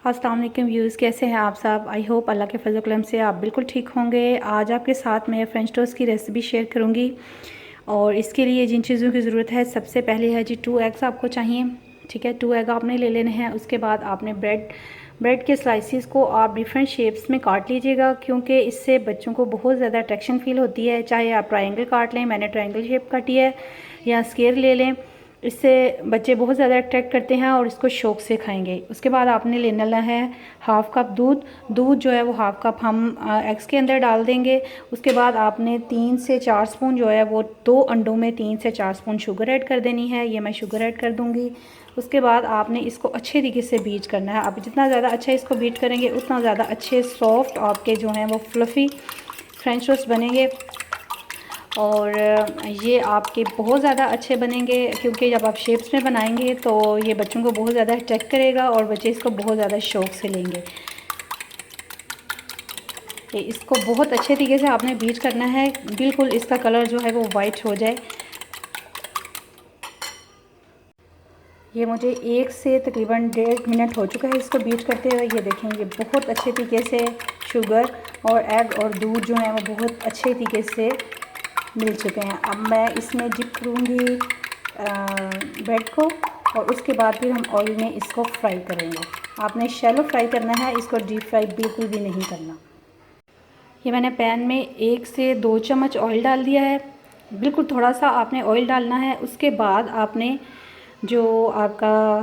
अस्सलाम वालेकुम व्यूज़, कैसे हैं आप सब। आई होप अल्लाह के फजल करम से आप बिल्कुल ठीक होंगे। आज आपके साथ मैं फ्रेंच टोस्ट की रेसिपी शेयर करूंगी और इसके लिए जिन चीज़ों की ज़रूरत है, सबसे पहले है जी 2 एग्स आपको चाहिए। ठीक है, 2 एग आपने ले लेने हैं। उसके बाद आपने ब्रेड के स्लाइसिस को आप डिफरेंट शेप्स में काट लीजिएगा, क्योंकि इससे बच्चों को बहुत ज़्यादा अट्रैक्शन फ़ील होती है। चाहे आप ट्रायंगल काट लें, मैंने ट्रायंगल शेप काटी है, या स्क्वायर ले लें, इससे बच्चे बहुत ज़्यादा अट्रैक्ट करते हैं और इसको शौक़ से खाएंगे। उसके बाद आपने लेना है हाफ़ कप दूध जो है वो हाफ़ कप हम एग्स के अंदर डाल देंगे। उसके बाद आपने 3 से 4 स्पून जो है वो 2 अंडों में 3 से 4 स्पून शुगर ऐड कर देनी है। ये मैं शुगर ऐड कर दूँगी। उसके बाद आपने इसको अच्छे तरीके से बीट करना है। आप जितना ज़्यादा अच्छा इसको बीट करेंगे, उतना ज़्यादा अच्छे सॉफ्ट आपके जो हैं वो फ्लफ़ी फ्रेंच टोस्ट बनेंगे और ये आपके बहुत ज़्यादा अच्छे बनेंगे, क्योंकि जब आप शेप्स में बनाएंगे तो ये बच्चों को बहुत ज़्यादा अट्रैक्ट करेगा और बच्चे इसको बहुत ज़्यादा शौक़ से लेंगे। इसको बहुत अच्छे तरीके से आपने बीट करना है, बिल्कुल इसका कलर जो है वो वाइट हो जाए। ये मुझे 1 से तकरीबन 1.5 मिनट हो चुका है इसको बीट करते हुए। ये देखें, ये बहुत अच्छे तरीके से शुगर और एग और दूध जो है वो बहुत अच्छे तरीके से मिल चुके हैं। अब मैं इसमें डिप करूँगी ब्रेड को और उसके बाद फिर हम ऑयल में इसको फ्राई करेंगे। आपने शैलो फ्राई करना है, इसको डीप फ्राई बिल्कुल भी नहीं करना। ये मैंने पैन में 1 से 2 चम्मच ऑयल डाल दिया है। बिल्कुल थोड़ा सा आपने ऑयल डालना है। उसके बाद आपने जो आपका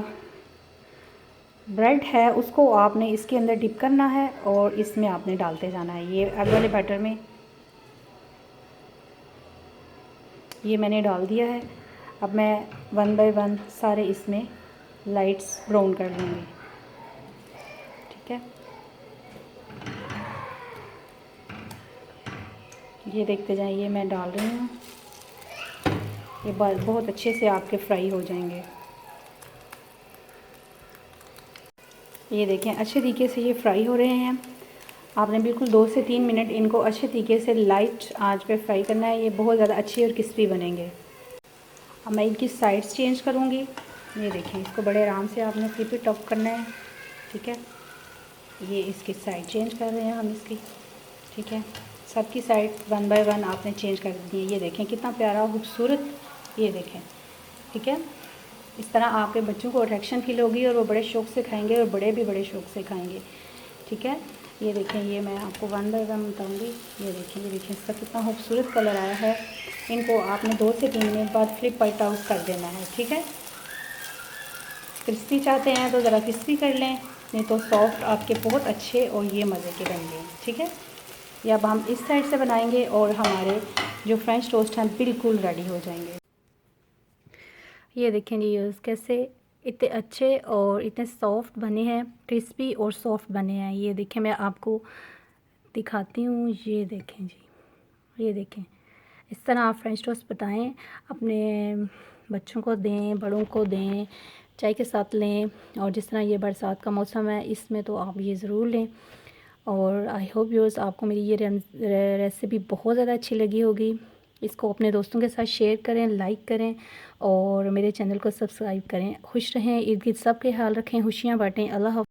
ब्रेड है उसको आपने इसके अंदर डिप करना है और इसमें आपने डालते जाना है। ये एग वाले बैटर में ये मैंने डाल दिया है। अब मैं 1 बाय 1 सारे इसमें लाइट्स ब्राउन कर लूँगी। ठीक है, ये देखते जाएं, ये मैं डाल रही हूँ। ये बहुत अच्छे से आपके फ्राई हो जाएंगे। ये देखें, अच्छे तरीके से ये फ्राई हो रहे हैं। आपने बिल्कुल 2 से 3 मिनट इनको अच्छे तरीके से लाइट आंच पे फ्राई करना है। ये बहुत ज़्यादा अच्छे और क्रिस्पी बनेंगे। अब मैं इनकी साइड्स चेंज करूँगी। ये देखें, इसको बड़े आराम से आपने फ्लिप इट ऑफ करना है। ठीक है, ये इसकी साइड चेंज कर रहे हैं हम इसकी। ठीक है, सबकी साइड 1 बाय 1 आपने चेंज कर दी है। ये देखें कितना प्यारा खूबसूरत, ये देखें। ठीक है, इस तरह आपके बच्चों को अट्रैक्शन फील होगी और वो बड़े शौक़ से खाएंगे और बड़े भी बड़े शौक़ से खाएंगे। ठीक है, ये देखें, ये मैं आपको 1 बाय 1 बताऊँगी। ये देखें इसका कितना खूबसूरत कलर आया है। इनको आपने 2 से 3 मिनट बाद फ्लिप आउट कर देना है। ठीक है, क्रिस्पी चाहते हैं तो ज़रा क्रिस्पी कर लें, नहीं तो सॉफ्ट आपके बहुत अच्छे और ये मज़े के बनेंगे। ठीक है, ये अब हम इस साइड से बनाएंगे और हमारे जो फ्रेंच टोस्ट हैं बिल्कुल रेडी हो जाएंगे। ये देखें जी कैसे इतने अच्छे और इतने सॉफ्ट बने हैं, क्रिस्पी और सॉफ्ट बने हैं। ये देखें, मैं आपको दिखाती हूँ। ये देखें जी, ये देखें, इस तरह आप फ्रेंच टोस्ट बताएं, अपने बच्चों को दें, बड़ों को दें, चाय के साथ लें। और जिस तरह ये बरसात का मौसम है, इसमें तो आप ये ज़रूर लें। और आई होप व्यूअर्स आपको मेरी ये रेसिपी बहुत ज़्यादा अच्छी लगी होगी। इसको अपने दोस्तों के साथ शेयर करें, लाइक करें और मेरे चैनल को सब्सक्राइब करें। खुश रहें, इर्द गिर्द सब के ख्याल रखें, खुशियाँ बाँटें। अल्लाह हाफ़िज़।